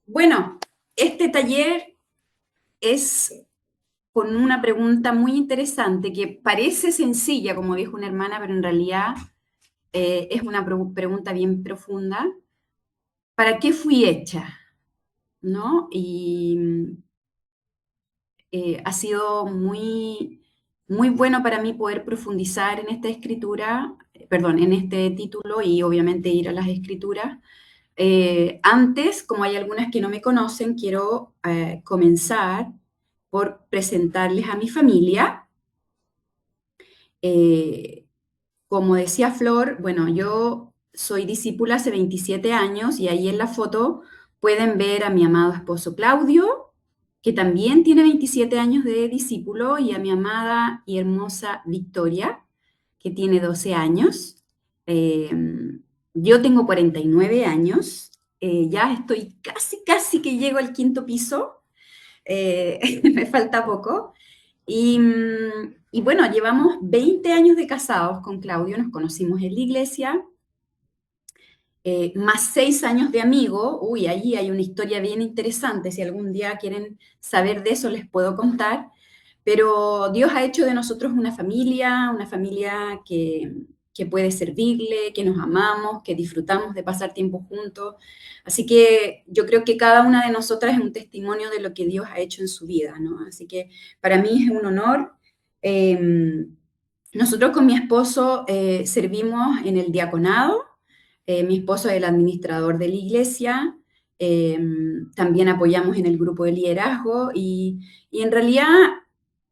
Bueno, este taller es con una pregunta muy interesante que parece sencilla, como dijo una hermana, pero en realidad es una pregunta bien profunda. ¿Para qué fui hecha? ¿No? Y ha sido muy bueno para mí poder profundizar en esta escritura, perdón, en este título y obviamente ir a las escrituras. Antes, como hay algunas que no me conocen, quiero comenzar por presentarles a mi familia. Eh, Como decía Flor, bueno, yo soy discípula hace 27 años y ahí en la foto pueden ver a mi amado esposo Claudio, que también tiene 27 años de discípulo, y a mi amada y hermosa Victoria, que tiene 12 años. Eh, yo tengo 49 años, ya estoy casi que llego al quinto piso, me falta poco. Y bueno, llevamos 20 años de casados con Claudio, nos conocimos en la iglesia, más 6 años de amigo. Uy, allí hay una historia bien interesante, si algún día quieren saber de eso les puedo contar, pero Dios ha hecho de nosotros una familia que puede servirle, que nos amamos, que disfrutamos de pasar tiempo juntos. Así que yo creo que cada una de nosotras es un testimonio de lo que Dios ha hecho en su vida, ¿no? Así que para mí es un honor. Eh, Nosotros con mi esposo servimos en el diaconado. Mi esposo es el administrador de la iglesia. eh, También apoyamos en el grupo de liderazgo y en realidad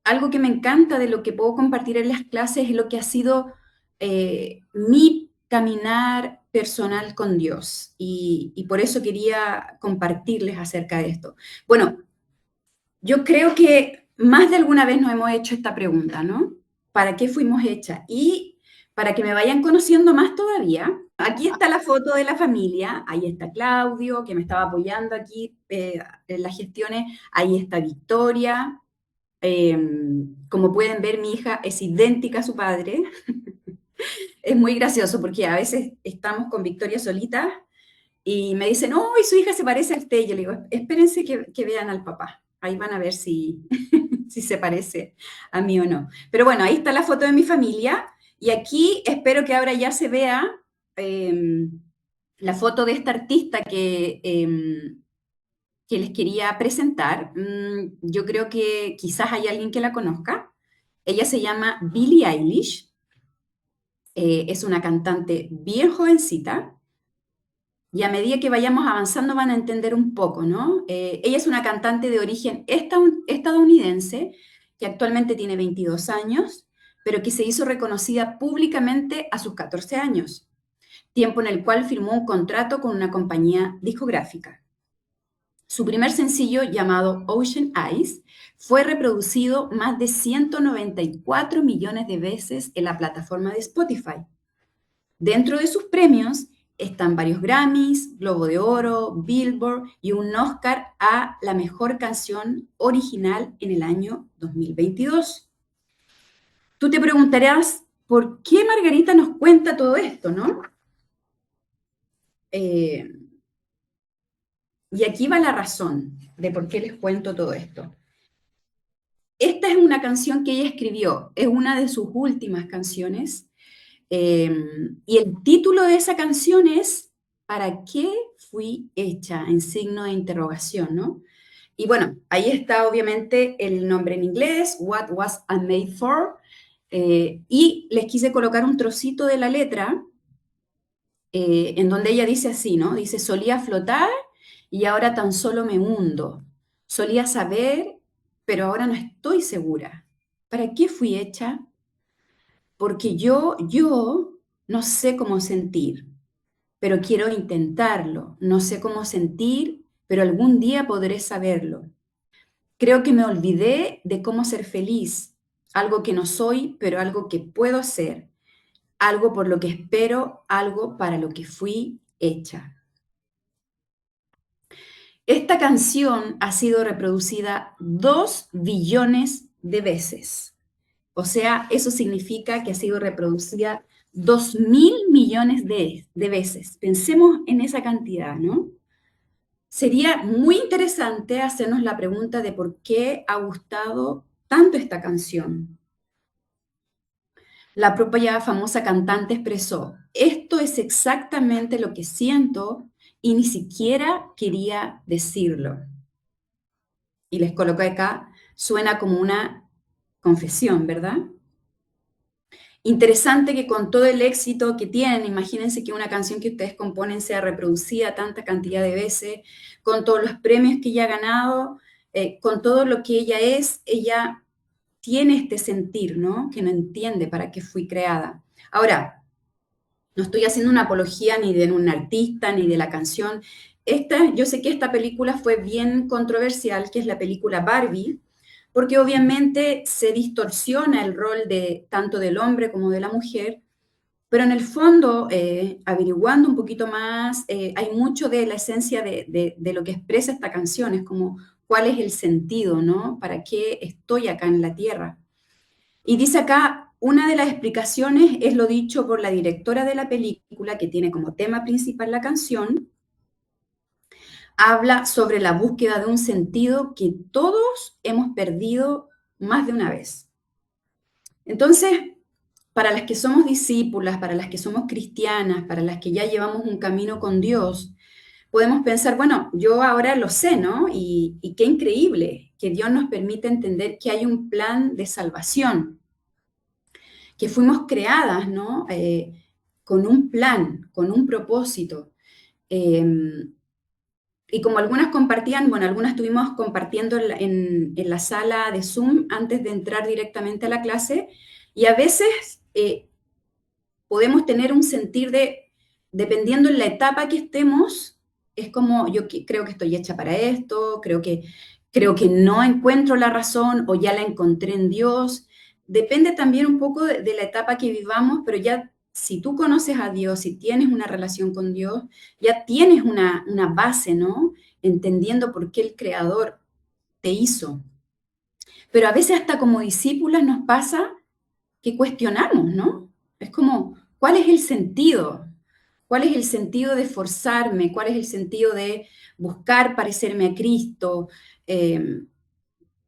algo que me encanta de lo que puedo compartir en las clases es lo que ha sido mi caminar personal con Dios y por eso quería compartirles acerca de esto. Bueno, yo creo que más de alguna vez nos hemos hecho esta pregunta, ¿no? ¿Para qué fuimos hechas? Y para que me vayan conociendo más todavía, aquí está la foto de la familia, ahí está Claudio, que me estaba apoyando aquí en las gestiones, ahí está Victoria. Eh, Como pueden ver, mi hija es idéntica a su padre. Es muy gracioso porque a veces estamos con Victoria solita y me dicen, oh, y su hija se parece a usted. Y yo le digo, espérense que vean al papá. Ahí van a ver si, si se parece a mí o no. Pero bueno, ahí está la foto de mi familia. Y aquí espero que ahora ya se vea eh, la foto de esta artista que les quería presentar. Yo creo que quizás hay alguien que la conozca. Ella se llama Billie Eilish. Es una cantante bien jovencita. Y a medida que vayamos avanzando van a entender un poco, ¿no? Ella es una cantante de origen estadounidense que actualmente tiene 22 años, pero que se hizo reconocida públicamente a sus 14 años, tiempo en el cual firmó un contrato con una compañía discográfica. Su primer sencillo, llamado Ocean Eyes, fue reproducido más de 194 millones de veces en la plataforma de Spotify. Dentro de sus premios están varios Grammys, Globo de Oro, Billboard y un Oscar a la mejor canción original en el año 2022. Tú te preguntarás, ¿por qué Margarita nos cuenta todo esto, no? Eh, y aquí va la razón de por qué les cuento todo esto. Esta es una canción que ella escribió, es una de sus últimas canciones. Y el título de esa canción es ¿Para qué fui hecha? En signo de interrogación, ¿no? Y bueno, ahí está obviamente el nombre en inglés, What Was I Made For? Y les quise colocar un trocito de la letra en donde ella dice así, ¿no? Dice, solía flotar y ahora tan solo me hundo. Solía saber, pero ahora no estoy segura. ¿Para qué fui hecha? Porque yo no sé cómo sentir, pero quiero intentarlo. No sé cómo sentir, pero algún día podré saberlo. Creo que me olvidé de cómo ser feliz, algo que no soy, pero algo que puedo ser, algo por lo que espero, algo para lo que fui hecha. Esta canción ha sido reproducida 2 billones de veces. O sea, eso significa que ha sido reproducida 2.000 millones de veces. Pensemos en esa cantidad, ¿no? sería muy interesante hacernos la pregunta de por qué ha gustado tanto esta canción. La propia famosa cantante expresó, esto es exactamente lo que siento y ni siquiera quería decirlo. Y les coloco acá, suena como una confesión, ¿verdad? Interesante que con todo el éxito que tienen, imagínense que una canción que ustedes componen sea reproducida tanta cantidad de veces, con todos los premios que ella ha ganado, con todo lo que ella es, ella tiene este sentir, ¿no? Que no entiende para qué fui creada. Ahora, no estoy haciendo una apología ni de un artista ni de la canción. Yo sé que esta película fue bien controversial, que es la película Barbie, porque obviamente se distorsiona el rol de tanto del hombre como de la mujer, pero en el fondo, averiguando un poquito más, hay mucho de la esencia de lo que expresa esta canción, es como cuál es el sentido, ¿no? ¿Para qué estoy acá en la Tierra? Y dice acá, una de las explicaciones es lo dicho por la directora de la película, que tiene como tema principal la canción, habla sobre la búsqueda de un sentido que todos hemos perdido más de una vez. Entonces, para las que somos discípulas, para las que somos cristianas, para las que ya llevamos un camino con Dios, podemos pensar, bueno, yo ahora lo sé, ¿no? Y qué increíble que Dios nos permite entender que hay un plan de salvación, que fuimos creadas, ¿no? Con un plan, con un propósito. Eh, y como algunas compartían, bueno, algunas estuvimos compartiendo en la sala de Zoom antes de entrar directamente a la clase, y a veces podemos tener un sentir de, dependiendo en la etapa que estemos, es como creo que estoy hecha para esto, creo que no encuentro la razón o ya la encontré en Dios. Depende también un poco de la etapa que vivamos, pero ya si tú conoces a Dios, si tienes una relación con Dios, ya tienes una base, ¿no? Entendiendo por qué el Creador te hizo. Pero a veces hasta como discípulas nos pasa que cuestionamos, ¿no? Es como, ¿cuál es el sentido? ¿Cuál es el sentido de esforzarme? ¿Cuál es el sentido de buscar parecerme a Cristo? Eh,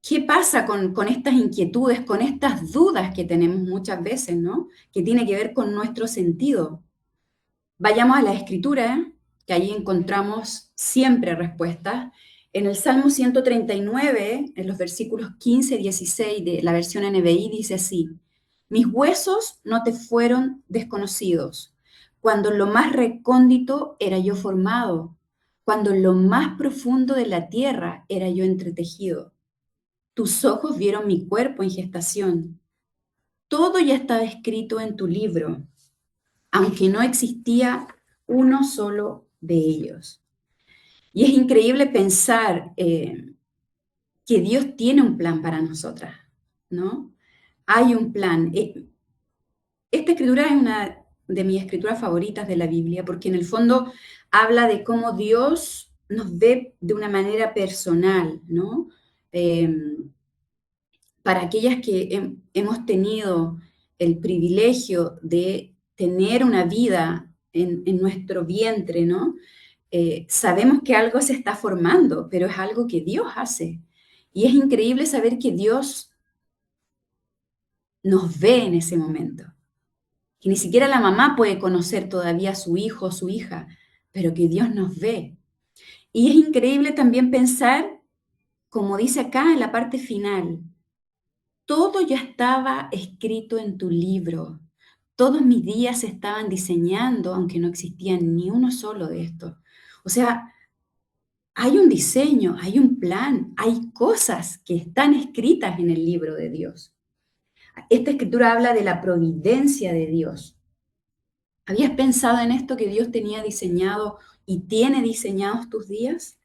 ¿Qué pasa con estas inquietudes, con estas dudas que tenemos muchas veces, ¿no? Que tiene que ver con nuestro sentido. Vayamos a la Escritura, que ahí encontramos siempre respuestas. En el Salmo 139, en los versículos 15 y 16 de la versión NBI, dice así, mis huesos no te fueron desconocidos, cuando en lo más recóndito era yo formado, cuando en lo más profundo de la tierra era yo entretejido. Tus ojos vieron mi cuerpo en gestación. Todo ya estaba escrito en tu libro, aunque no existía uno solo de ellos. Y es increíble pensar que Dios tiene un plan para nosotras, ¿no? Hay un plan. Esta escritura es una de mis escrituras favoritas de la Biblia, porque en el fondo habla de cómo Dios nos ve de una manera personal, ¿no? Eh, para aquellas que hemos tenido el privilegio de tener una vida en nuestro vientre, ¿no? Sabemos que algo se está formando, pero es algo que Dios hace. Y es increíble saber que Dios nos ve en ese momento, que ni siquiera la mamá puede conocer todavía a su hijo o su hija, pero que Dios nos ve. Y es increíble también pensar, como dice acá en la parte final, todo ya estaba escrito en tu libro. Todos mis días se estaban diseñando, aunque no existía ni uno solo de estos. O sea, hay un diseño, hay un plan, hay cosas que están escritas en el libro de Dios. Esta escritura habla de la providencia de Dios. ¿Habías pensado en esto que Dios tenía diseñado y tiene diseñados tus días?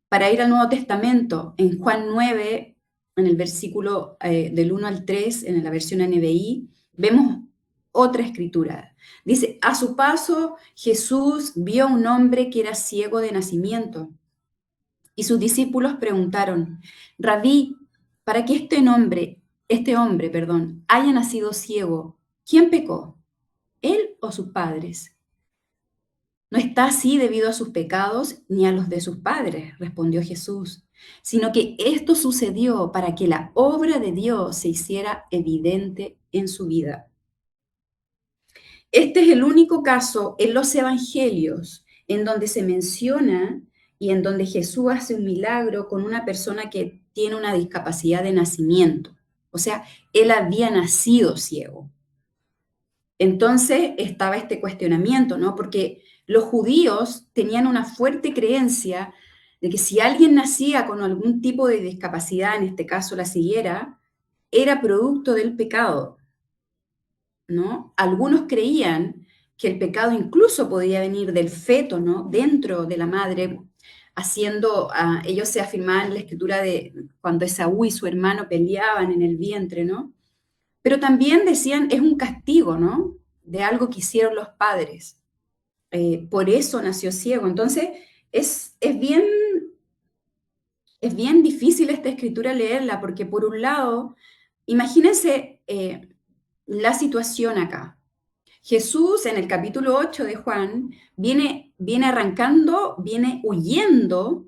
Para ir al Nuevo Testamento, en Juan 9, en el versículo del 1 al 3, en la versión NBI, vemos otra escritura. Dice, a su paso Jesús vio a un hombre que era ciego de nacimiento. Y sus discípulos preguntaron, Rabí, para que este hombre, perdón, haya nacido ciego, ¿quién pecó? ¿Él o sus padres? está así debido a sus pecados ni a los de sus padres, respondió Jesús, sino que esto sucedió para que la obra de Dios se hiciera evidente en su vida. Este es el único caso en los evangelios en donde se menciona y en donde Jesús hace un milagro con una persona que tiene una discapacidad de nacimiento. O sea, él había nacido ciego. Entonces estaba este cuestionamiento, ¿no? Porque los judíos tenían una fuerte creencia de que si alguien nacía con algún tipo de discapacidad, en este caso la ceguera, era producto del pecado, ¿no? Algunos creían que el pecado incluso podía venir del feto, ¿no? Dentro de la madre, ellos se afirmaban en la escritura de cuando Esaú y su hermano peleaban en el vientre, ¿no? Pero también decían, es un castigo, ¿no? De algo que hicieron los padres. Por eso nació ciego. Entonces, es bien, es bien difícil esta escritura leerla, porque por un lado, imagínense la situación acá. Jesús en el capítulo 8 de Juan viene arrancando, viene huyendo,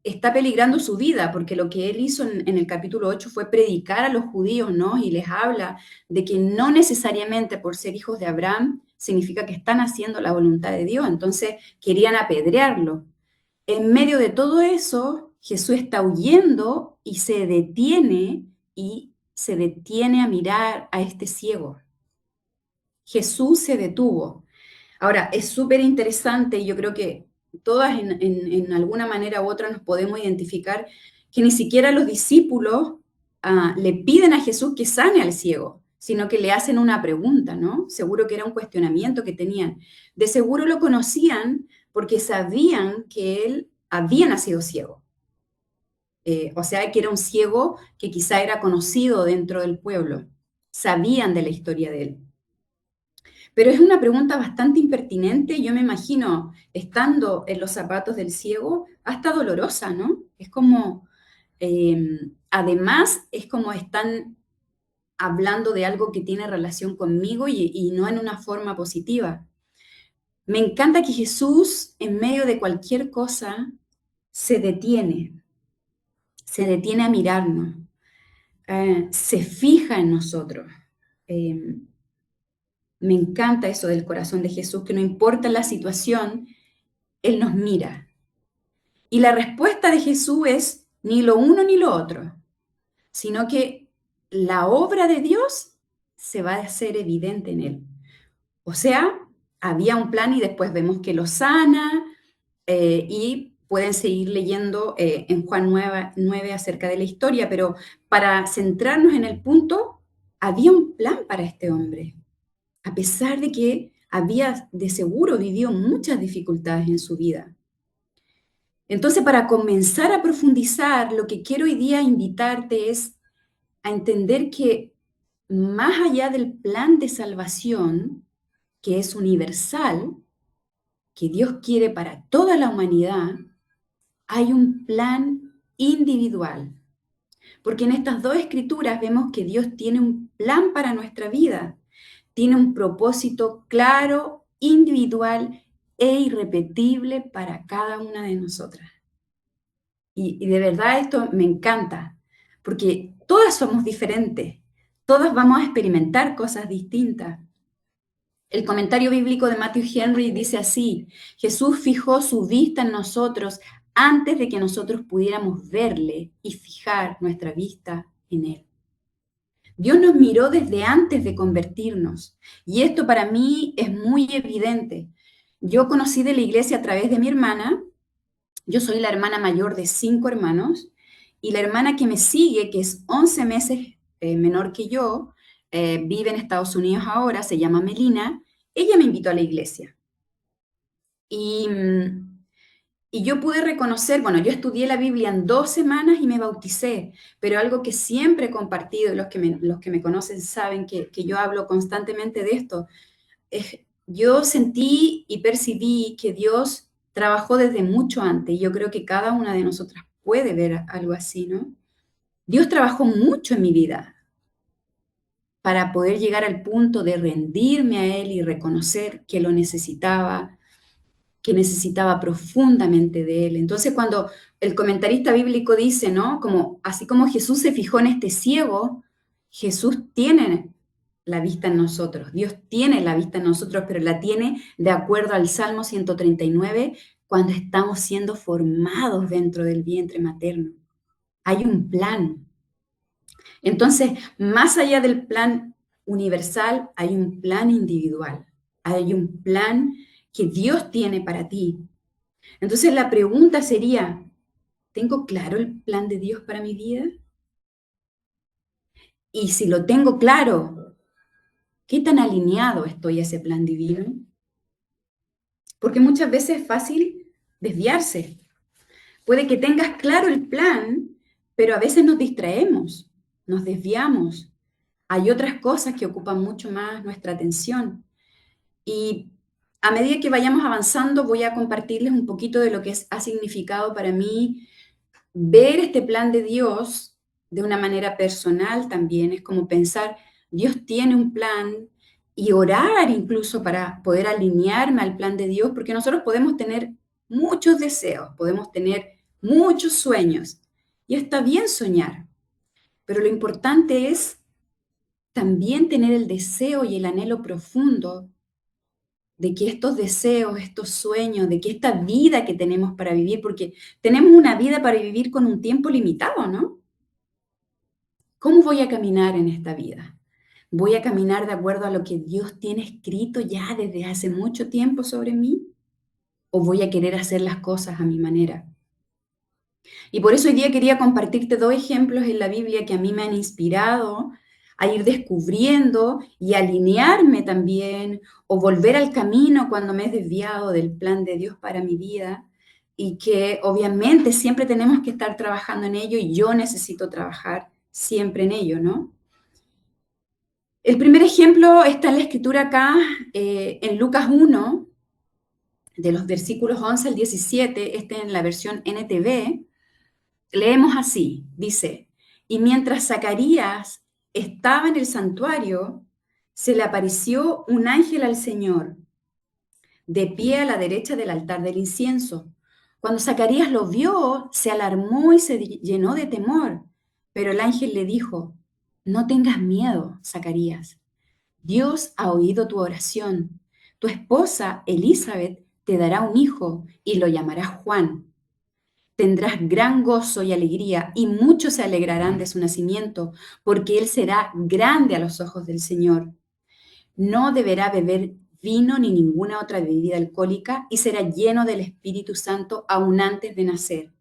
está peligrando su vida, porque lo que él hizo en el capítulo 8 fue predicar a los judíos, ¿no? Y les habla de que no necesariamente por ser hijos de Abraham significa que están haciendo la voluntad de Dios, entonces querían apedrearlo. En medio de todo eso, Jesús está huyendo y se detiene a mirar a este ciego. Jesús se detuvo. Ahora, es súper interesante y yo creo que todas en alguna manera u otra nos podemos identificar que ni siquiera los discípulos le piden a Jesús que sane al ciego, sino que le hacen una pregunta, ¿no? Seguro que era un cuestionamiento que tenían. De seguro lo conocían porque sabían que él había nacido ciego. O sea, que era un ciego que quizá era conocido dentro del pueblo. Sabían de la historia de él. Pero es una pregunta bastante impertinente, yo me imagino, estando en los zapatos del ciego, hasta dolorosa, ¿no? Es como, además, es como están hablando de algo que tiene relación conmigo y no en una forma positiva. Me encanta que Jesús, en medio de cualquier cosa, se detiene a mirarnos, se fija en nosotros. Eh, Me encanta eso del corazón de Jesús, que no importa la situación, Él nos mira. Y la respuesta de Jesús es ni lo uno ni lo otro, sino que la obra de Dios se va a hacer evidente en Él. O sea, había un plan y después vemos que lo sana y pueden seguir leyendo en Juan 9 acerca de la historia, pero para centrarnos en el punto, había un plan para este hombre a pesar de que había de seguro vivido muchas dificultades en su vida. Entonces, para comenzar a profundizar, lo que quiero hoy día invitarte es a entender que más allá del plan de salvación, que es universal, que Dios quiere para toda la humanidad, hay un plan individual. Porque en estas dos escrituras vemos que Dios tiene un plan para nuestra vida, tiene un propósito claro, individual e irrepetible para cada una de nosotras. Y de verdad esto me encanta, porque todas somos diferentes, todas vamos a experimentar cosas distintas. El comentario bíblico de Matthew Henry dice así: Jesús fijó su vista en nosotros antes de que nosotros pudiéramos verle y fijar nuestra vista en él. Dios nos miró desde antes de convertirnos y esto para mí es muy evidente. Yo conocí de la iglesia a través de mi hermana. Yo soy la hermana mayor de 5 hermanos y la hermana que me sigue, que es 11 meses menor que yo, vive en Estados Unidos ahora, se llama Melina. Ella me invitó a la iglesia y, y yo pude reconocer, bueno, yo estudié la Biblia en 2 semanas y me bauticé, pero algo que siempre he compartido, y los que me conocen saben que yo hablo constantemente de esto, yo sentí y percibí que Dios trabajó desde mucho antes, y yo creo que cada una de nosotras puede ver algo así, ¿no? Dios trabajó mucho en mi vida para poder llegar al punto de rendirme a Él y reconocer que lo necesitaba, que necesitaba profundamente de Él. Entonces, cuando el comentarista bíblico dice, ¿no? Como, así como Jesús se fijó en este ciego, Jesús tiene la vista en nosotros, Dios tiene la vista en nosotros, pero la tiene de acuerdo al Salmo 139, cuando estamos siendo formados dentro del vientre materno. Hay un plan. Entonces, más allá del plan universal, hay un plan individual. Hay un plan que Dios tiene para ti. Entonces, la pregunta sería, ¿tengo claro el plan de Dios para mi vida? Y si lo tengo claro, ¿qué tan alineado estoy a ese plan divino? Porque muchas veces es fácil desviarse. Puede que tengas claro el plan, pero a veces nos distraemos, nos desviamos. Hay otras cosas que ocupan mucho más nuestra atención. Y a medida que vayamos avanzando, voy a compartirles un poquito de lo que ha significado para mí ver este plan de Dios de una manera personal también. Es como pensar, Dios tiene un plan y orar incluso para poder alinearme al plan de Dios, porque nosotros podemos tener muchos deseos, podemos tener muchos sueños y está bien soñar, pero lo importante es también tener el deseo y el anhelo profundo de que estos deseos, estos sueños, de que esta vida que tenemos para vivir, porque tenemos una vida para vivir con un tiempo limitado, ¿no? ¿Cómo voy a caminar en esta vida? ¿Voy a caminar de acuerdo a lo que Dios tiene escrito ya desde hace mucho tiempo sobre mí? ¿O voy a querer hacer las cosas a mi manera? Y por eso hoy día quería compartirte dos ejemplos en la Biblia que a mí me han inspirado a ir descubriendo y alinearme también o volver al camino cuando me he desviado del plan de Dios para mi vida y que obviamente siempre tenemos que estar trabajando en ello y yo necesito trabajar siempre en ello, ¿no? El primer ejemplo está en la escritura acá, en Lucas 1, de los versículos 11 al 17, este en la versión NTV. Leemos así, dice, y mientras Zacarías estaba en el santuario, se le apareció un ángel al Señor, de pie a la derecha del altar del incienso. Cuando Zacarías lo vio, se alarmó y se llenó de temor, pero el ángel le dijo, no tengas miedo, Zacarías, Dios ha oído tu oración. Tu esposa, Elizabeth, te dará un hijo y lo llamarás Juan. Tendrás gran gozo y alegría, y muchos se alegrarán de su nacimiento, porque él será grande a los ojos del Señor. No deberá beber vino ni ninguna otra bebida alcohólica, y será lleno del Espíritu Santo aún antes de nacer.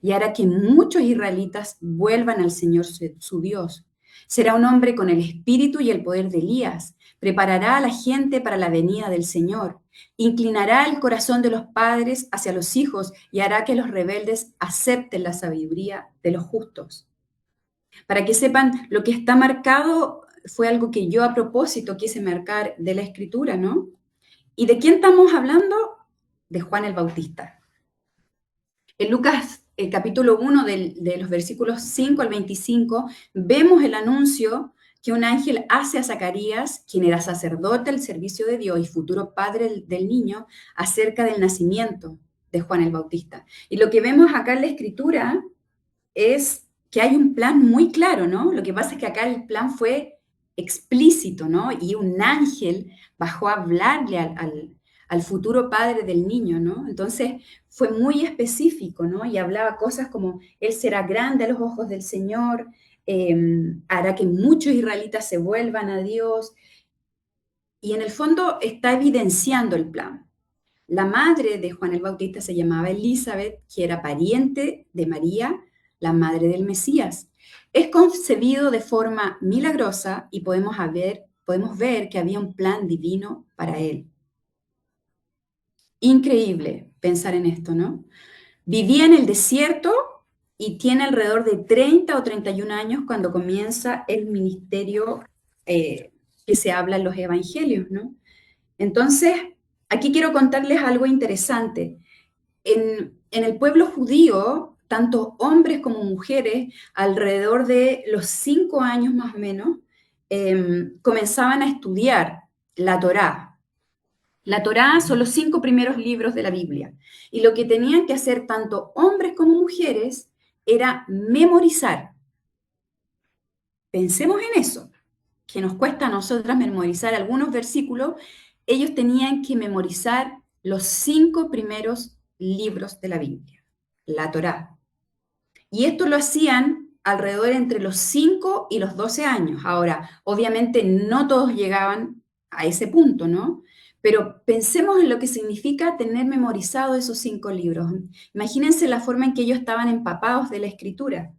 Y hará que muchos israelitas vuelvan al Señor su Dios. Será un hombre con el espíritu y el poder de Elías. Preparará a la gente para la venida del Señor. Inclinará el corazón de los padres hacia los hijos y hará que los rebeldes acepten la sabiduría de los justos. Para que sepan, lo que está marcado fue algo que yo a propósito quise marcar de la escritura, ¿no? ¿Y de quién estamos hablando? De Juan el Bautista. En Lucas capítulo 1 de los versículos 5 al 25, vemos el anuncio que un ángel hace a Zacarías, quien era sacerdote al servicio de Dios y futuro padre del niño, acerca del nacimiento de Juan el Bautista. Y lo que vemos acá en la escritura es que hay un plan muy claro, ¿no? Lo que pasa es que acá el plan fue explícito, ¿no? Y un ángel bajó a hablarle al futuro padre del niño, ¿no? Entonces fue muy específico, ¿no? Y hablaba cosas como, él será grande a los ojos del Señor, hará que muchos israelitas se vuelvan a Dios. Y en el fondo está evidenciando el plan. La madre de Juan el Bautista se llamaba Elizabeth, que era pariente de María, la madre del Mesías. Es concebido de forma milagrosa y podemos ver que había un plan divino para él. Increíble pensar en esto, ¿no? Vivía en el desierto y tiene alrededor de 30 o 31 años cuando comienza el ministerio que se habla en los evangelios, ¿no? Entonces, aquí quiero contarles algo interesante. En el pueblo judío, tanto hombres como mujeres, alrededor de los 5 años más o menos, comenzaban a estudiar la Torá. La Torá son los 5 primeros libros de la Biblia. Y lo que tenían que hacer tanto hombres como mujeres era memorizar. Pensemos en eso, que nos cuesta a nosotras memorizar algunos versículos. Ellos tenían que memorizar los 5 primeros libros de la Biblia, la Torá. Y esto lo hacían alrededor entre los 5 y los 12 años. Ahora, obviamente no todos llegaban a ese punto, ¿no? Pero pensemos en lo que significa tener memorizado esos 5 libros. Imagínense la forma en que ellos estaban empapados de la escritura.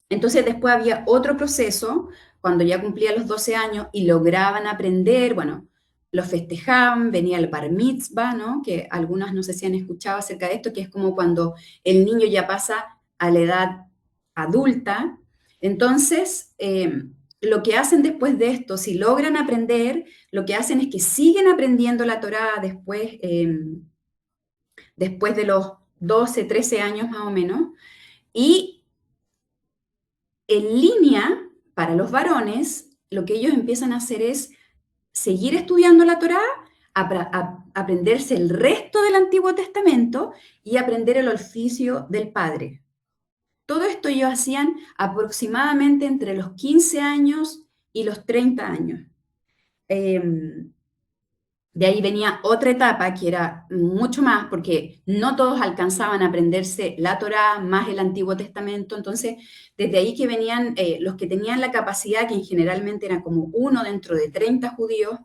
Entonces después había otro proceso, cuando ya cumplía los 12 años y lograban aprender, bueno, lo festejaban, venía el bar mitzvah, ¿no? Que algunas no sé si han escuchado acerca de esto, que es como cuando el niño ya pasa a la edad adulta. Entonces, lo que hacen después de esto, si logran aprender, lo que hacen es que siguen aprendiendo la Torá después, después de los 12, 13 años más o menos, y en línea, para los varones, lo que ellos empiezan a hacer es seguir estudiando la Torá, aprenderse el resto del Antiguo Testamento y aprender el oficio del Padre. Todo esto ellos hacían aproximadamente entre los 15 años y los 30 años. De ahí venía otra etapa que era mucho más, porque no todos alcanzaban a aprenderse la Torá más el Antiguo Testamento. Entonces, desde ahí que venían los que tenían la capacidad, que generalmente eran como uno dentro de 30 judíos,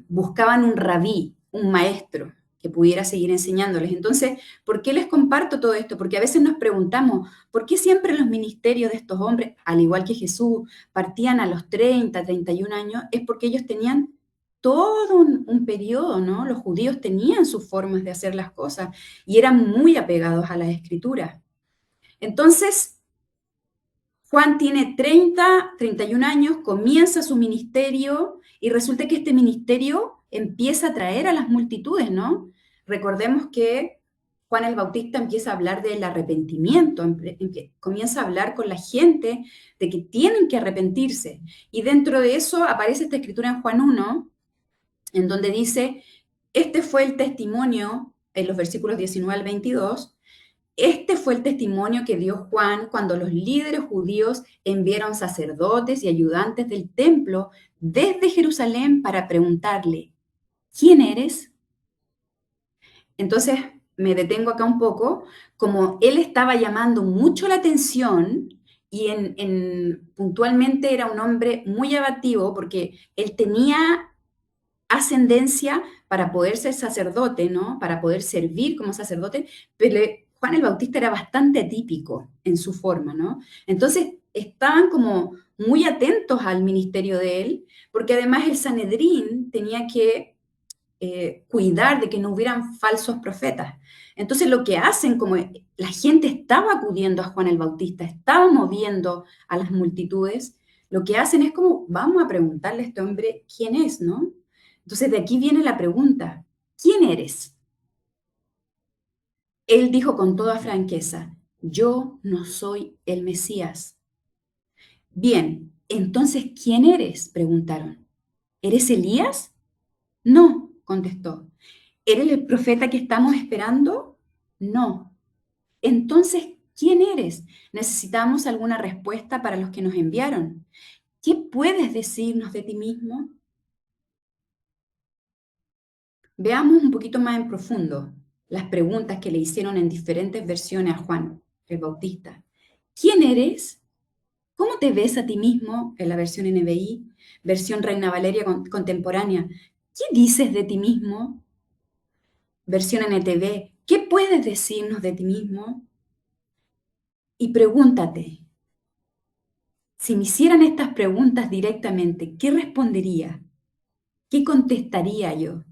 buscaban un rabí, un maestro que pudiera seguir enseñándoles. Entonces, ¿por qué les comparto todo esto? Porque a veces nos preguntamos, ¿por qué siempre los ministerios de estos hombres, al igual que Jesús, partían a los 30, 31 años? Es porque ellos tenían todo un periodo, ¿no? Los judíos tenían sus formas de hacer las cosas y eran muy apegados a las escrituras. Entonces, Juan tiene 30, 31 años, comienza su ministerio y resulta que este ministerio empieza a atraer a las multitudes, ¿no? Recordemos que Juan el Bautista empieza a hablar del arrepentimiento, comienza a hablar con la gente de que tienen que arrepentirse. Y dentro de eso aparece esta escritura en Juan 1, en donde dice, este fue el testimonio, en los versículos 19 al 22, este fue el testimonio que dio Juan cuando los líderes judíos enviaron sacerdotes y ayudantes del templo desde Jerusalén para preguntarle, ¿quién eres? Entonces me detengo acá un poco, como él estaba llamando mucho la atención y puntualmente era un hombre muy abativo porque él tenía ascendencia para poder ser sacerdote, ¿no? Para poder servir como sacerdote, pero Juan el Bautista era bastante atípico en su forma, ¿no? Entonces estaban como muy atentos al ministerio de él, porque además el Sanedrín tenía que cuidar de que no hubieran falsos profetas. Entonces lo que hacen, como la gente estaba acudiendo a Juan el Bautista, estaba moviendo a las multitudes, lo que hacen es como, vamos a preguntarle a este hombre quién es, ¿no? Entonces de aquí viene la pregunta, ¿quién eres? Él dijo con toda franqueza, yo no soy el Mesías. Bien, entonces, ¿quién eres? Preguntaron. ¿Eres Elías? No, contestó. ¿Eres el profeta que estamos esperando? No. Entonces, ¿quién eres? Necesitamos alguna respuesta para los que nos enviaron. ¿Qué puedes decirnos de ti mismo? Veamos un poquito más en profundo las preguntas que le hicieron en diferentes versiones a Juan el Bautista. ¿Quién eres? ¿Cómo te ves a ti mismo en la versión NBI, versión Reina Valeria contemporánea? ¿Qué dices de ti mismo? Versión NTV, ¿qué puedes decirnos de ti mismo? Y pregúntate, si me hicieran estas preguntas directamente, ¿qué respondería? ¿Qué contestaría yo?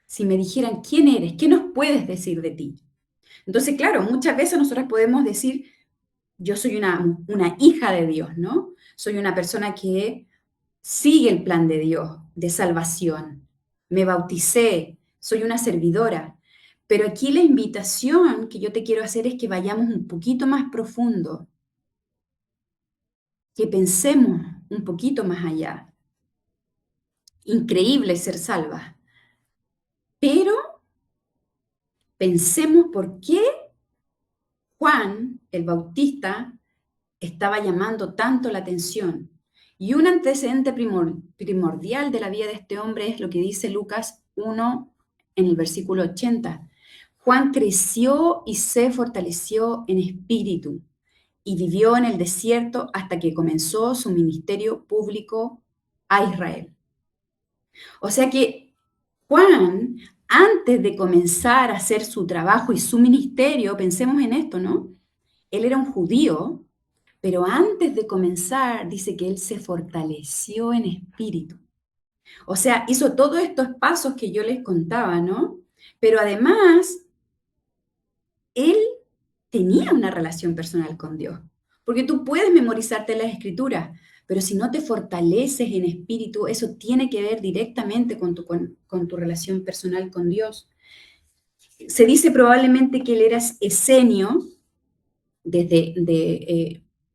Si me dijeran, ¿quién eres? ¿Qué nos puedes decir de ti? Entonces, claro, muchas veces nosotros podemos decir, yo soy una hija de Dios, ¿no? Soy una persona que sigue el plan de Dios de salvación. Me bauticé, soy una servidora. Pero aquí la invitación que yo te quiero hacer es que vayamos un poquito más profundo, que pensemos un poquito más allá. Increíble ser salva, Pensemos por qué Juan el Bautista estaba llamando tanto la atención. Y un antecedente primordial de la vida de este hombre es lo que dice Lucas 1 en el versículo 80. Juan creció y se fortaleció en espíritu y vivió en el desierto hasta que comenzó su ministerio público a Israel. O sea que Juan, antes de comenzar a hacer su trabajo y su ministerio, pensemos en esto, ¿no? Él era un judío, pero antes de comenzar, dice que él se fortaleció en espíritu. O sea, hizo todos estos pasos que yo les contaba, ¿no? Pero además, él tenía una relación personal con Dios. Porque tú puedes memorizarte las escrituras, pero si no te fortaleces en espíritu, eso tiene que ver directamente con tu relación personal con Dios. Se dice probablemente que él era esenio,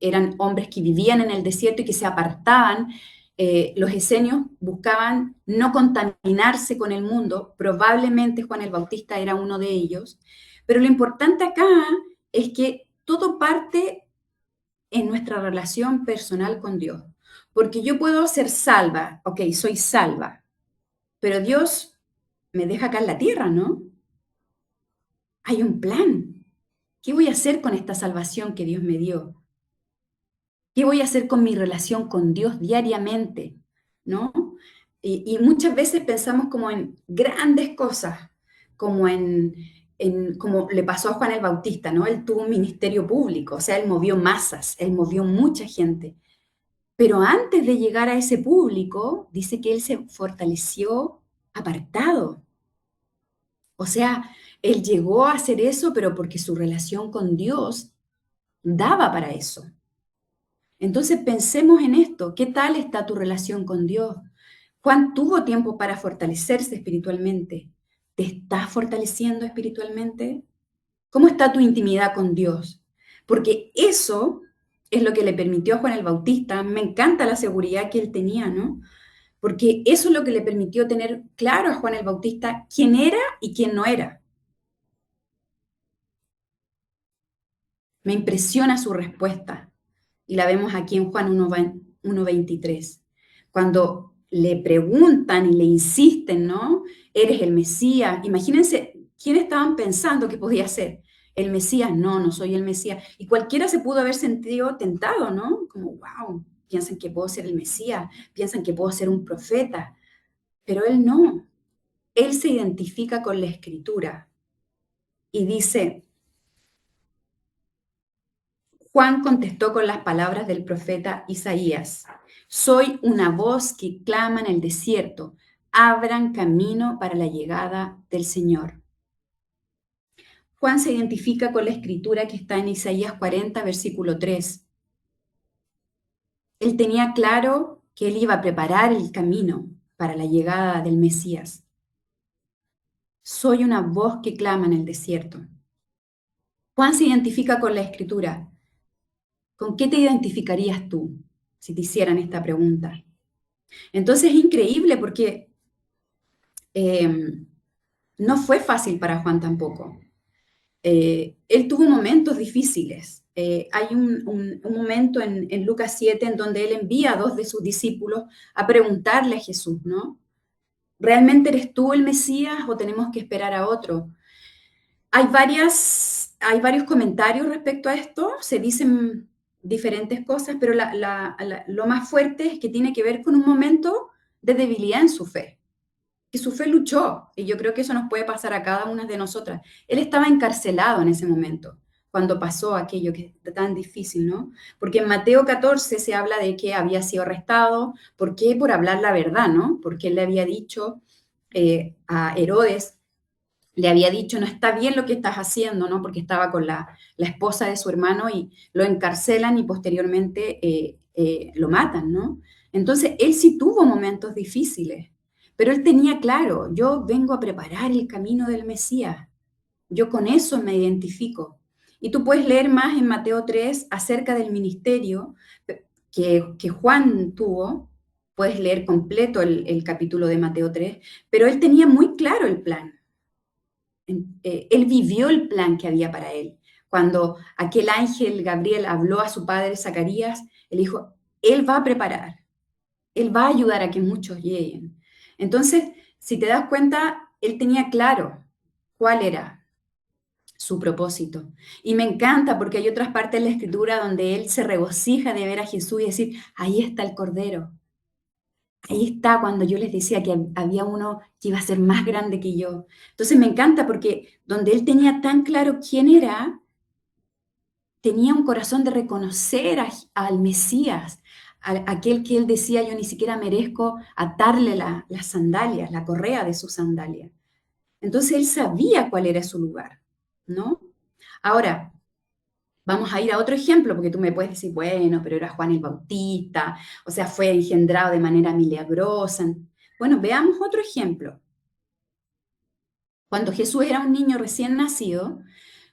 eran hombres que vivían en el desierto y que se apartaban. Los esenios buscaban no contaminarse con el mundo, probablemente Juan el Bautista era uno de ellos, pero lo importante acá es que todo parte en nuestra relación personal con Dios, porque yo puedo ser salva, ok, soy salva, pero Dios me deja acá en la tierra, ¿no? Hay un plan. ¿Qué voy a hacer con esta salvación que Dios me dio? ¿Qué voy a hacer con mi relación con Dios diariamente? ¿No? Y muchas veces pensamos como en grandes cosas, como como le pasó a Juan el Bautista, ¿no? Él tuvo un ministerio público, o sea, él movió masas, él movió mucha gente. Pero antes de llegar a ese público, dice que él se fortaleció apartado. O sea, él llegó a hacer eso, pero porque su relación con Dios daba para eso. Entonces pensemos en esto, ¿qué tal está tu relación con Dios? Juan tuvo tiempo para fortalecerse espiritualmente. ¿Te estás fortaleciendo espiritualmente? ¿Cómo está tu intimidad con Dios? Porque eso es lo que le permitió a Juan el Bautista. Me encanta la seguridad que él tenía, ¿no? Porque eso es lo que le permitió tener claro a Juan el Bautista quién era y quién no era. Me impresiona su respuesta. Y la vemos aquí en Juan 1:23. Cuando le preguntan y le insisten, ¿no? Eres el Mesías. Imagínense, ¿quién estaban pensando que podía ser? El Mesías, no, no soy el Mesías. Y cualquiera se pudo haber sentido tentado, ¿no? Como, wow, piensan que puedo ser el Mesías, piensan que puedo ser un profeta. Pero él no. Él se identifica con la Escritura y dice, Juan contestó con las palabras del profeta Isaías, soy una voz que clama en el desierto, abran camino para la llegada del Señor. Juan se identifica con la escritura que está en Isaías 40, versículo 3. Él tenía claro que él iba a preparar el camino para la llegada del Mesías. Soy una voz que clama en el desierto. Juan se identifica con la escritura. ¿Con qué te identificarías tú si te hicieran esta pregunta? Entonces es increíble porque no fue fácil para Juan tampoco. Él tuvo momentos difíciles. Hay un momento en Lucas 7 en donde él envía a dos de sus discípulos a preguntarle a Jesús, ¿no? ¿Realmente eres tú el Mesías o tenemos que esperar a otro? Hay varios comentarios respecto a esto, se dicen diferentes cosas, pero lo más fuerte es que tiene que ver con un momento de debilidad en su fe, que su fe luchó, y yo creo que eso nos puede pasar a cada una de nosotras. Él estaba encarcelado en ese momento, cuando pasó aquello que es tan difícil, ¿no? Porque en Mateo 14 se habla de que había sido arrestado, ¿por qué? Por hablar la verdad, ¿no? Porque él le había dicho a Herodes, le había dicho, no está bien lo que estás haciendo, ¿no? Porque estaba con la esposa de su hermano y lo encarcelan y posteriormente lo matan, ¿no? Entonces, él sí tuvo momentos difíciles, pero él tenía claro, yo vengo a preparar el camino del Mesías, yo con eso me identifico. Y tú puedes leer más en Mateo 3 acerca del ministerio que Juan tuvo, puedes leer completo el capítulo de Mateo 3, pero él tenía muy claro el plan. Él vivió el plan que había para él. Cuando aquel ángel Gabriel habló a su padre Zacarías, él dijo, él va a preparar, él va a ayudar a que muchos lleguen. Entonces, si te das cuenta, él tenía claro cuál era su propósito. Y me encanta porque hay otras partes de la escritura donde él se regocija de ver a Jesús y decir, ahí está el Cordero. Ahí está cuando yo les decía que había uno que iba a ser más grande que yo. Entonces me encanta porque donde él tenía tan claro quién era, tenía un corazón de reconocer al Mesías, aquel que él decía, yo ni siquiera merezco atarle las sandalias, la correa de sus sandalias. Entonces él sabía cuál era su lugar, ¿no? Ahora, vamos a ir a otro ejemplo, porque tú me puedes decir, bueno, pero era Juan el Bautista, o sea, fue engendrado de manera milagrosa. Bueno, veamos otro ejemplo. Cuando Jesús era un niño recién nacido,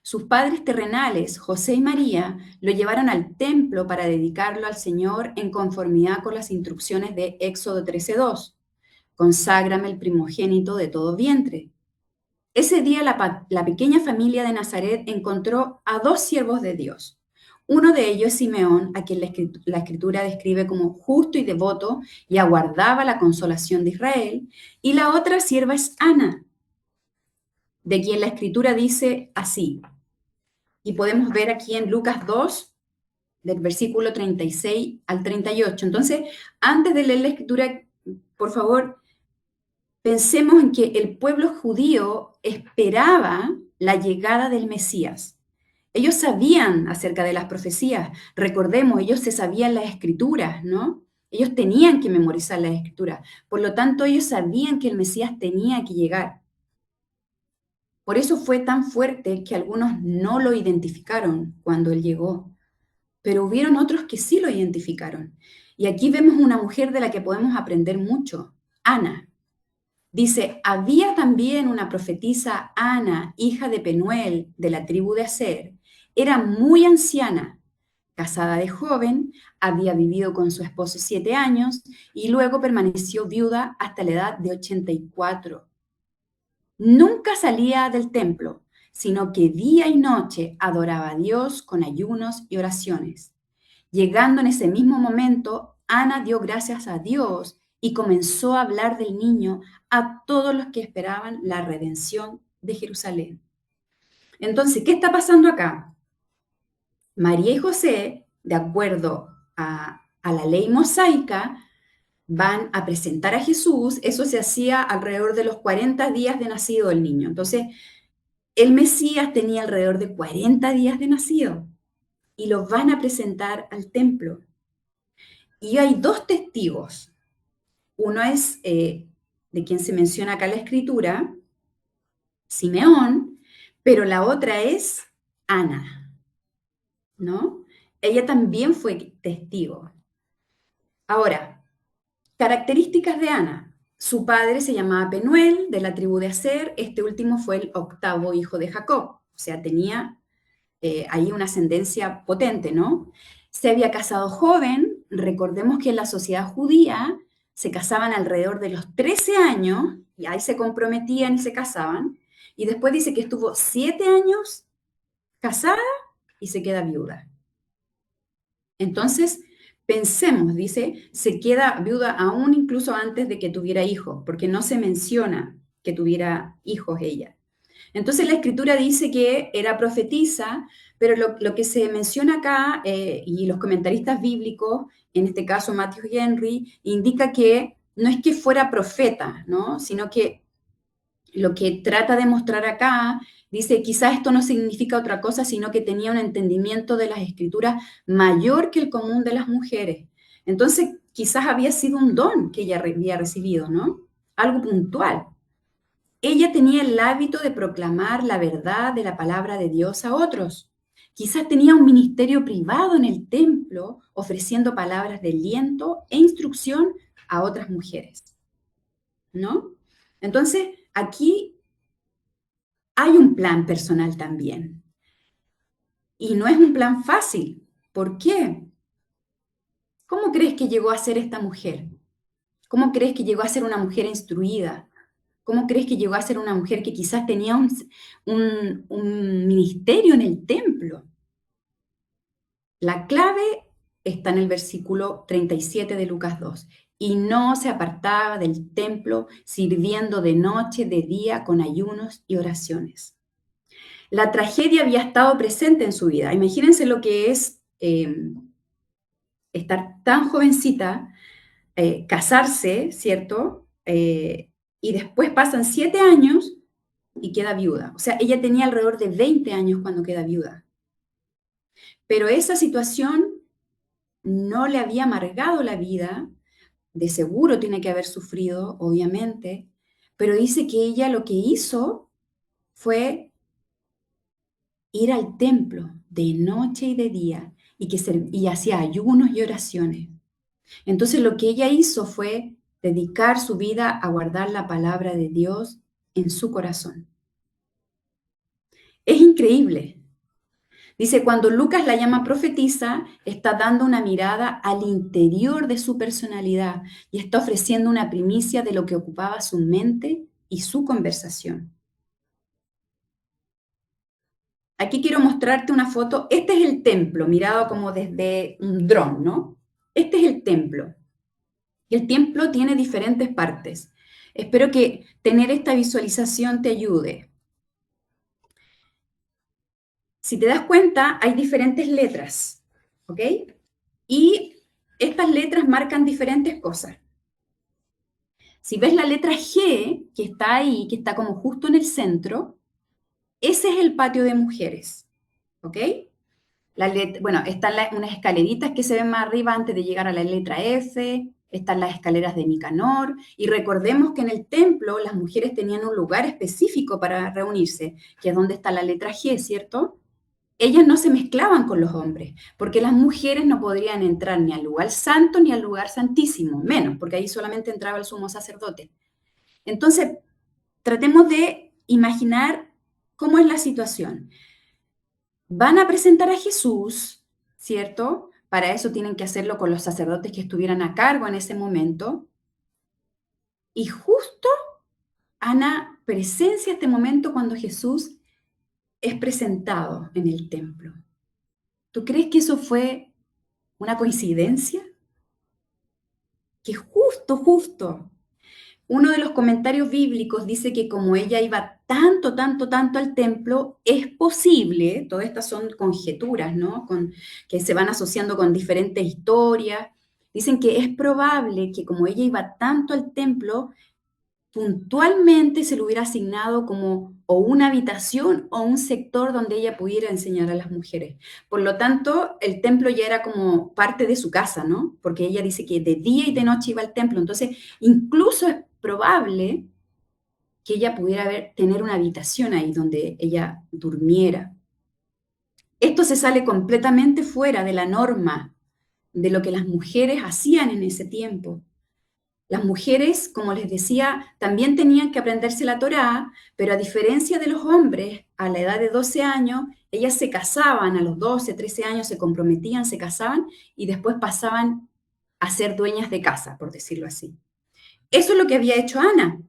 sus padres terrenales, José y María, lo llevaron al templo para dedicarlo al Señor en conformidad con las instrucciones de Éxodo 13:2. Conságrame el primogénito de todo vientre. Ese día la pequeña familia de Nazaret encontró a dos siervos de Dios. Uno de ellos es Simeón, a quien la escritura describe como justo y devoto y aguardaba la consolación de Israel, y la otra sierva es Ana, de quien la escritura dice así, y podemos ver aquí en Lucas 2, del versículo 36 al 38. Entonces, antes de leer la escritura, por favor, pensemos en que el pueblo judío esperaba la llegada del Mesías. Ellos sabían acerca de las profecías. Recordemos, ellos se sabían las escrituras, ¿no? Ellos tenían que memorizar las escrituras. Por lo tanto, ellos sabían que el Mesías tenía que llegar. Por eso fue tan fuerte que algunos no lo identificaron cuando él llegó, pero hubieron otros que sí lo identificaron. Y aquí vemos una mujer de la que podemos aprender mucho, Ana. Dice, había también una profetisa, Ana, hija de Penuel, de la tribu de Aser. Era muy anciana, casada de joven, había vivido con su esposo 7 años y luego permaneció viuda hasta la edad de 84. Nunca salía del templo, sino que día y noche adoraba a Dios con ayunos y oraciones. Llegando en ese mismo momento, Ana dio gracias a Dios y comenzó a hablar del niño a todos los que esperaban la redención de Jerusalén. Entonces, ¿qué está pasando acá? María y José, de acuerdo a la ley mosaica, van a presentar a Jesús. Eso se hacía alrededor de los 40 días de nacido el niño. Entonces, el Mesías tenía alrededor de 40 días de nacido y los van a presentar al templo. Y hay dos testigos. Uno es de quien se menciona acá en la escritura, Simeón, pero la otra es Ana, ¿no? Ella también fue testigo. Ahora, características de Ana. Su padre se llamaba Penuel, de la tribu de Aser. Este último fue el octavo hijo de Jacob. O sea, tenía ahí una ascendencia potente, ¿no? Se había casado joven. Recordemos que en la sociedad judía se casaban alrededor de los 13 años, y ahí se comprometían y se casaban. Y después dice que estuvo 7 años casada y se queda viuda. Entonces, pensemos, dice, se queda viuda aún incluso antes de que tuviera hijos, porque no se menciona que tuviera hijos ella. Entonces la escritura dice que era profetisa, pero lo que se menciona acá, y los comentaristas bíblicos, en este caso Matthew Henry, indica que no es que fuera profeta, ¿no? Sino que lo que trata de mostrar acá, dice, quizás esto no significa otra cosa, sino que tenía un entendimiento de las escrituras mayor que el común de las mujeres. Entonces, quizás había sido un don que ella había recibido, ¿no? Algo puntual. Ella tenía el hábito de proclamar la verdad de la palabra de Dios a otros. Quizás tenía un ministerio privado en el templo, ofreciendo palabras de aliento e instrucción a otras mujeres, ¿no? Entonces, aquí hay un plan personal también. Y no es un plan fácil. ¿Por qué? ¿Cómo crees que llegó a ser esta mujer? ¿Cómo crees que llegó a ser una mujer instruida? ¿Cómo crees que llegó a ser una mujer que quizás tenía un ministerio en el templo? La clave está en el versículo 37 de Lucas 2. Y no se apartaba del templo, sirviendo de noche, de día, con ayunos y oraciones. La tragedia había estado presente en su vida. Imagínense lo que es estar tan jovencita, casarse, ¿cierto? Y después pasan 7 años y queda viuda. O sea, ella tenía alrededor de 20 años cuando queda viuda. Pero esa situación no le había amargado la vida, de seguro tiene que haber sufrido, obviamente, pero dice que ella lo que hizo fue ir al templo de noche y de día y hacía ayunos y oraciones. Entonces lo que ella hizo fue dedicar su vida a guardar la palabra de Dios en su corazón. Es increíble. Dice, cuando Lucas la llama profetisa, está dando una mirada al interior de su personalidad y está ofreciendo una primicia de lo que ocupaba su mente y su conversación. Aquí quiero mostrarte una foto. Este es el templo, mirado como desde un dron, ¿no? Este es el templo. Y el templo tiene diferentes partes. Espero que tener esta visualización te ayude. Si te das cuenta, hay diferentes letras, ¿ok? Y estas letras marcan diferentes cosas. Si ves la letra G, que está ahí, que está como justo en el centro, ese es el patio de mujeres, ¿ok? Bueno, están unas escaleritas que se ven más arriba antes de llegar a la letra F, están las escaleras de Nicanor, y recordemos que en el templo las mujeres tenían un lugar específico para reunirse, que es donde está la letra G, ¿cierto? Ellas no se mezclaban con los hombres, porque las mujeres no podrían entrar ni al lugar santo ni al lugar santísimo, menos, porque ahí solamente entraba el sumo sacerdote. Entonces, tratemos de imaginar cómo es la situación. Van a presentar a Jesús, ¿cierto? Para eso tienen que hacerlo con los sacerdotes que estuvieran a cargo en ese momento. Y justo Ana presencia este momento cuando Jesús es presentado en el templo. ¿Tú crees que eso fue una coincidencia? Que justo, uno de los comentarios bíblicos dice que como ella iba tanto al templo, es posible, todas estas son conjeturas, ¿no? Que se van asociando con diferentes historias. Dicen que es probable que como ella iba tanto al templo, puntualmente se le hubiera asignado como o una habitación o un sector donde ella pudiera enseñar a las mujeres. Por lo tanto, el templo ya era como parte de su casa, ¿no? Porque ella dice que de día y de noche iba al templo. Entonces, incluso es probable que ella pudiera tener una habitación ahí donde ella durmiera. Esto se sale completamente fuera de la norma de lo que las mujeres hacían en ese tiempo. Las mujeres, como les decía, también tenían que aprenderse la Torá, pero a diferencia de los hombres, a la edad de 12 años, ellas se casaban, a los 12, 13 años se comprometían, se casaban y después pasaban a ser dueñas de casa, por decirlo así. Eso es lo que había hecho Ana.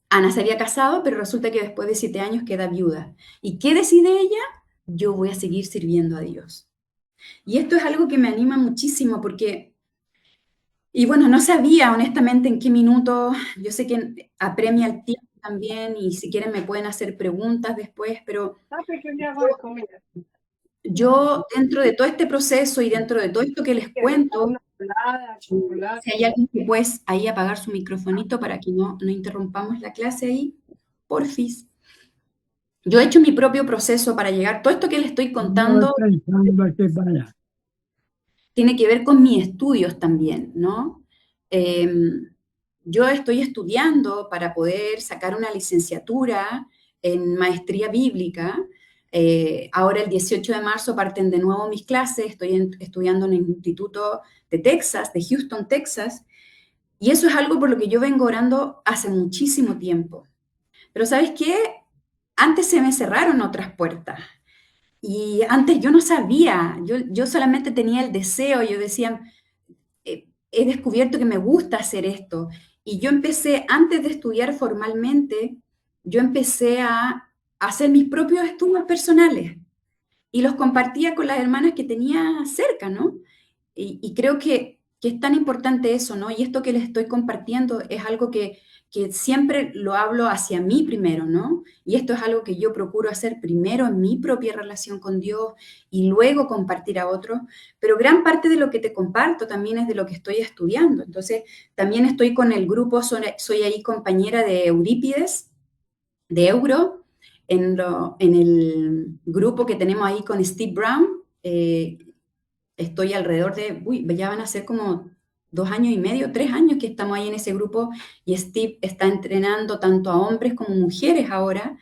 Ana se había casado, pero resulta que después de 7 años queda viuda. ¿Y qué decide ella? Yo voy a seguir sirviendo a Dios. Y esto es algo que me anima muchísimo porque y bueno, no sabía honestamente en qué minuto, yo sé que apremia el tiempo también y si quieren me pueden hacer preguntas después, pero yo dentro de todo este proceso y dentro de todo esto que les cuento, si hay alguien que puedes ahí apagar su microfonito para que no interrumpamos la clase ahí, porfis. Yo he hecho mi propio proceso para llegar, todo esto que les estoy contando tiene que ver con mis estudios también, ¿no? Yo estoy estudiando para poder sacar una licenciatura en maestría bíblica. Ahora el 18 de marzo parten de nuevo mis clases, estoy estudiando en el Instituto de Texas, de Houston, Texas, y eso es algo por lo que yo vengo orando hace muchísimo tiempo. Pero ¿sabes qué? Antes se me cerraron otras puertas. Y antes yo no sabía, yo solamente tenía el deseo, yo decía, he descubierto que me gusta hacer esto. Y yo empecé, antes de estudiar formalmente, yo empecé a hacer mis propios estudios personales y los compartía con las hermanas que tenía cerca, ¿no? Y creo que es tan importante eso, ¿no? Y esto que les estoy compartiendo es algo que siempre lo hablo hacia mí primero, ¿no? Y esto es algo que yo procuro hacer primero en mi propia relación con Dios y luego compartir a otros, pero gran parte de lo que te comparto también es de lo que estoy estudiando. Entonces, también estoy con el grupo, soy ahí compañera de Eurípides, de Euro, en el grupo que tenemos ahí con Steve Brown. Estoy alrededor de, ya van a ser como 2 años y medio, 3 años que estamos ahí en ese grupo y Steve está entrenando tanto a hombres como mujeres ahora.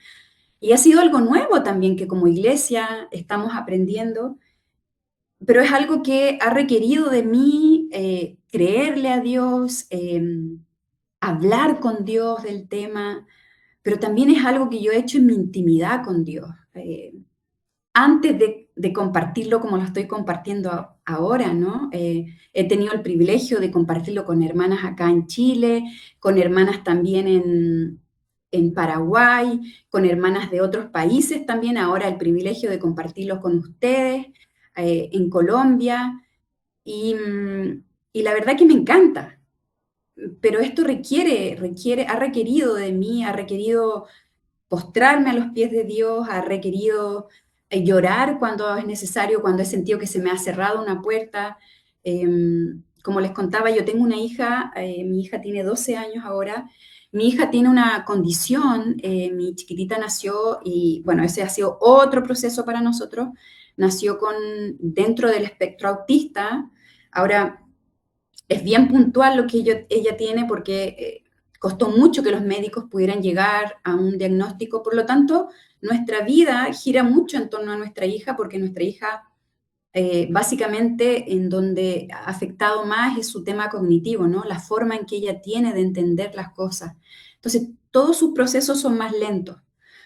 Y ha sido algo nuevo también que como iglesia estamos aprendiendo, pero es algo que ha requerido de mí creerle a Dios, hablar con Dios del tema, pero también es algo que yo he hecho en mi intimidad con Dios. Antes de compartirlo como lo estoy compartiendo ahora, ¿no? He tenido el privilegio de compartirlo con hermanas acá en Chile, con hermanas también en Paraguay, con hermanas de otros países también, ahora el privilegio de compartirlo con ustedes, en Colombia, y, y la verdad que me encanta, pero esto ha requerido de mí, ha requerido postrarme a los pies de Dios, ha requerido llorar cuando es necesario, cuando he sentido que se me ha cerrado una puerta. Como les contaba, yo tengo una hija, mi hija tiene 12 años ahora, mi hija tiene una condición, mi chiquitita nació y bueno, ese ha sido otro proceso para nosotros, nació dentro del espectro autista. Ahora, es bien puntual lo que ella tiene porque costó mucho que los médicos pudieran llegar a un diagnóstico. Por lo tanto, nuestra vida gira mucho en torno a nuestra hija porque nuestra hija básicamente en donde ha afectado más es su tema cognitivo, ¿no? La forma en que ella tiene de entender las cosas. Entonces, todos sus procesos son más lentos.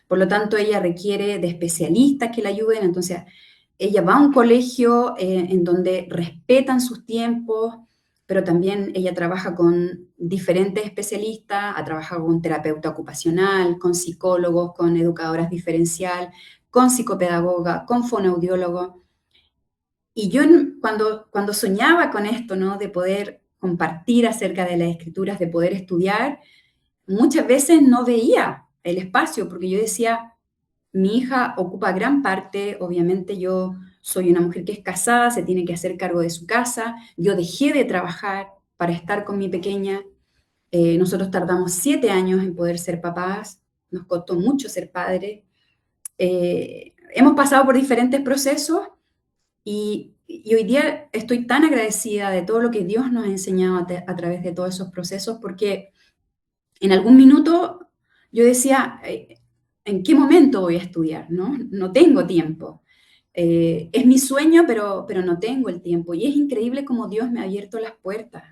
Por lo tanto, ella requiere de especialistas que la ayuden. Entonces, ella va a un colegio en donde respetan sus tiempos, pero también ella trabaja con diferentes especialistas, ha trabajado con terapeuta ocupacional, con psicólogos, con educadoras diferencial, con psicopedagoga, con fonoaudiólogo. Y yo cuando soñaba con esto, ¿no? De poder compartir acerca de las escrituras, de poder estudiar, muchas veces no veía el espacio, porque yo decía, mi hija ocupa gran parte, obviamente yo soy una mujer que es casada, se tiene que hacer cargo de su casa, yo dejé de trabajar para estar con mi pequeña, nosotros tardamos 7 años en poder ser papás, nos costó mucho ser padres, hemos pasado por diferentes procesos y hoy día estoy tan agradecida de todo lo que Dios nos ha enseñado a través de todos esos procesos, porque en algún minuto yo decía, ¿en qué momento voy a estudiar? No, no tengo tiempo. Es mi sueño, pero no tengo el tiempo. Y es increíble cómo Dios me ha abierto las puertas.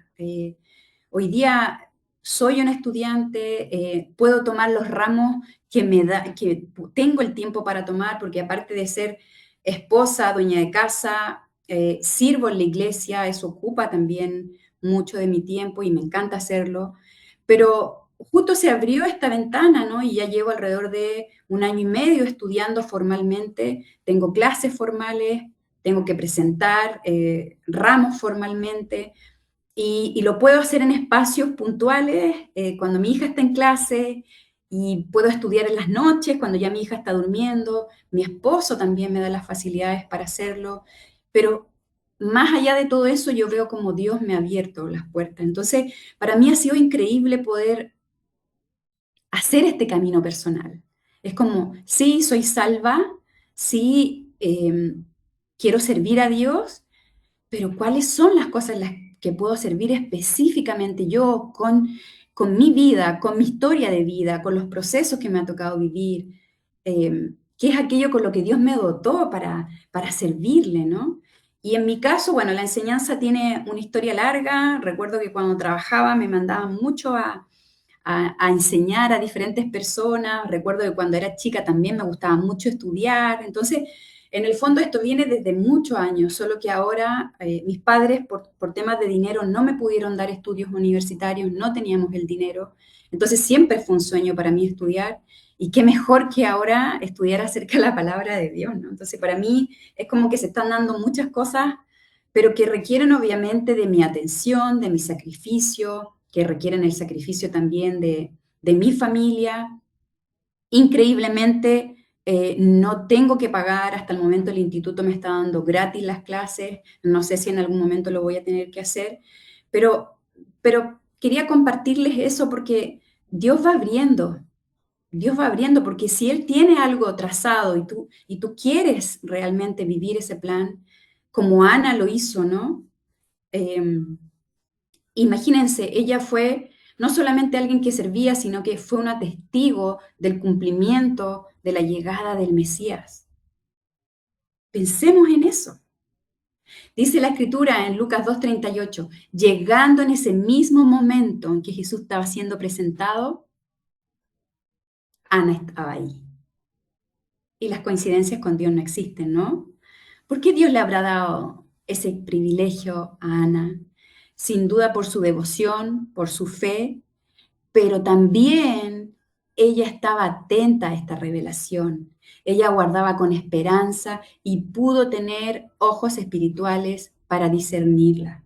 Hoy día soy una estudiante, puedo tomar los ramos que tengo el tiempo para tomar, porque aparte de ser esposa, dueña de casa, sirvo en la iglesia, eso ocupa también mucho de mi tiempo y me encanta hacerlo. Pero justo se abrió esta ventana, ¿no? Y ya llevo alrededor de 1 año y medio estudiando formalmente, tengo clases formales, tengo que presentar ramos formalmente y lo puedo hacer en espacios puntuales, cuando mi hija está en clase y puedo estudiar en las noches, cuando ya mi hija está durmiendo, mi esposo también me da las facilidades para hacerlo, pero más allá de todo eso yo veo como Dios me ha abierto las puertas. Entonces, para mí ha sido increíble poder hacer este camino personal. Es como, sí, soy salva, sí, quiero servir a Dios, pero ¿cuáles son las cosas en las que puedo servir específicamente yo con mi vida, con mi historia de vida, con los procesos que me ha tocado vivir? ¿Qué es aquello con lo que Dios me dotó para servirle, ¿no? Y en mi caso, bueno, la enseñanza tiene una historia larga. Recuerdo que cuando trabajaba me mandaban mucho a enseñar a diferentes personas. Recuerdo que cuando era chica también me gustaba mucho estudiar. Entonces, En el fondo esto viene desde muchos años, solo que ahora mis padres por temas de dinero no me pudieron dar estudios universitarios, no teníamos el dinero. Entonces siempre fue un sueño para mí estudiar y qué mejor que ahora estudiar acerca de la palabra de Dios, ¿no? Entonces para mí es como que se están dando muchas cosas, pero que requieren obviamente de mi atención, de mi sacrificio, que requieren el sacrificio también de mi familia. Increíblemente, no tengo que pagar, hasta el momento el instituto me está dando gratis las clases, no sé si en algún momento lo voy a tener que hacer, pero, pero quería compartirles eso porque Dios Dios va abriendo, porque si Él tiene algo trazado y tú quieres realmente vivir ese plan, como Ana lo hizo, ¿no? Em, Imagínense, ella fue no solamente alguien que servía, sino que fue una testigo del cumplimiento de la llegada del Mesías. Pensemos en eso. Dice la escritura en Lucas 2:38, llegando en ese mismo momento en que Jesús estaba siendo presentado, Ana estaba ahí. Y las coincidencias con Dios no existen, ¿no? ¿Por qué Dios le habrá dado ese privilegio a Ana? Sin duda por su devoción, por su fe, pero también ella estaba atenta a esta revelación. Ella guardaba con esperanza y pudo tener ojos espirituales para discernirla.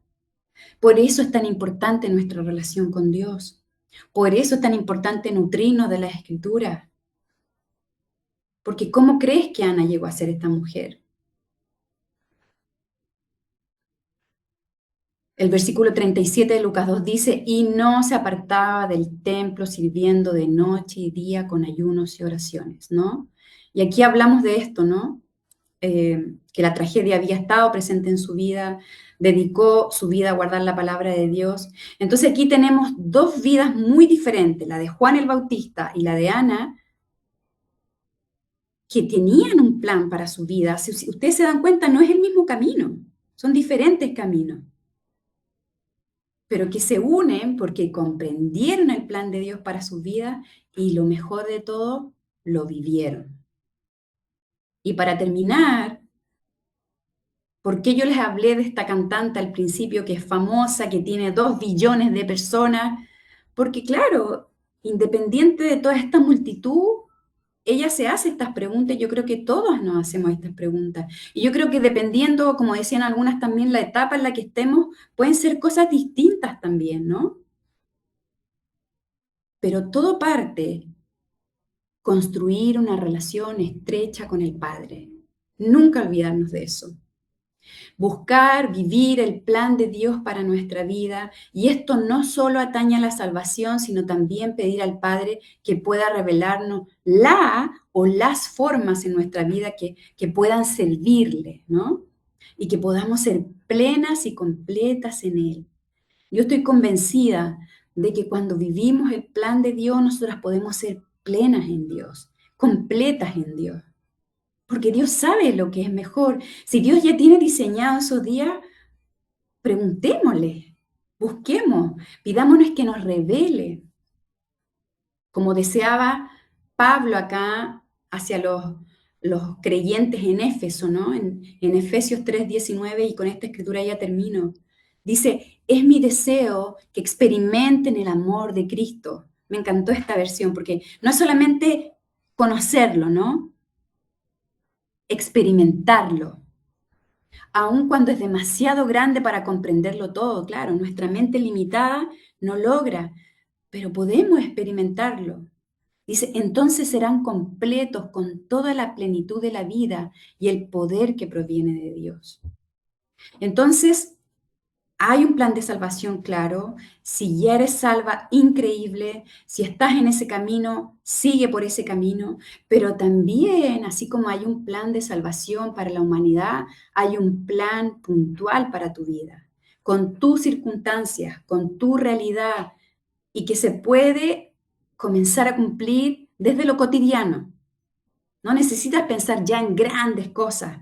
Por eso es tan importante nuestra relación con Dios. Por eso es tan importante nutrirnos de la Escritura. Porque ¿cómo crees que Ana llegó a ser esta mujer? El versículo 37 de Lucas 2 dice, y no se apartaba del templo sirviendo de noche y día con ayunos y oraciones, ¿no? Y aquí hablamos de esto, ¿no? Que la tragedia había estado presente en su vida, dedicó su vida a guardar la palabra de Dios. Entonces aquí tenemos dos vidas muy diferentes, la de Juan el Bautista y la de Ana, que tenían un plan para su vida. Si ustedes se dan cuenta, no es el mismo camino, son diferentes caminos, pero que se unen porque comprendieron el plan de Dios para su vida y lo mejor de todo, lo vivieron. Y para terminar, ¿por qué yo les hablé de esta cantante al principio que es famosa, que tiene 2 billones de personas? Porque claro, independiente de toda esta multitud, ella se hace estas preguntas, yo creo que todos nos hacemos estas preguntas. Y yo creo que dependiendo, como decían algunas también, la etapa en la que estemos, pueden ser cosas distintas también, ¿no? Pero todo parte construir una relación estrecha con el Padre. Nunca olvidarnos de eso. Buscar, vivir el plan de Dios para nuestra vida. Y esto no solo atañe a la salvación, sino también pedir al Padre que pueda revelarnos la o las formas en nuestra vida que puedan servirle, ¿no? Y que podamos ser plenas y completas en Él. Yo estoy convencida de que cuando vivimos el plan de Dios, nosotras podemos ser plenas en Dios, completas en Dios. Porque Dios sabe lo que es mejor. Si Dios ya tiene diseñado esos días, preguntémosle, busquemos, pidámonos que nos revele, como deseaba Pablo acá hacia los creyentes en Éfeso, ¿no? En Efesios 3:19, y con esta escritura ya termino. Dice, es mi deseo que experimenten el amor de Cristo. Me encantó esta versión porque no es solamente conocerlo, ¿no? Experimentarlo. Aun cuando es demasiado grande para comprenderlo todo, claro, nuestra mente limitada no logra, pero podemos experimentarlo. Dice, entonces serán completos con toda la plenitud de la vida y el poder que proviene de Dios. Entonces, hay un plan de salvación claro. Si ya eres salva, increíble. Si estás en ese camino, sigue por ese camino. Pero también, así como hay un plan de salvación para la humanidad, hay un plan puntual para tu vida, con tus circunstancias, con tu realidad, y que se puede comenzar a cumplir desde lo cotidiano. No necesitas pensar ya en grandes cosas,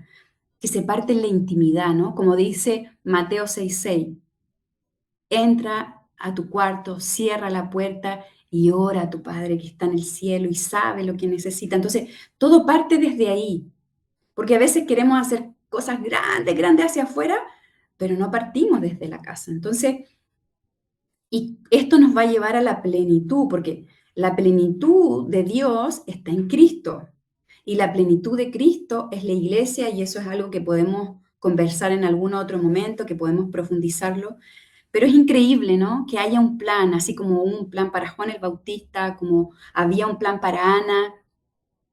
que se parte en la intimidad, ¿no? Como dice Mateo 6:6. Entra a tu cuarto, cierra la puerta y ora a tu Padre que está en el cielo y sabe lo que necesita. Entonces, todo parte desde ahí. Porque a veces queremos hacer cosas grandes, grandes hacia afuera, pero no partimos desde la casa. Entonces, y esto nos va a llevar a la plenitud, porque la plenitud de Dios está en Cristo. Y la plenitud de Cristo es la iglesia, y eso es algo que podemos conversar en algún otro momento, que podemos profundizarlo. Pero es increíble, ¿no? Que haya un plan, así como hubo un plan para Juan el Bautista, como había un plan para Ana.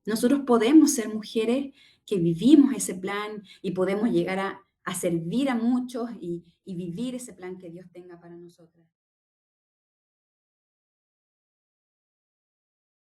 Nosotros podemos ser mujeres que vivimos ese plan y podemos llegar a servir a muchos y vivir ese plan que Dios tenga para nosotras.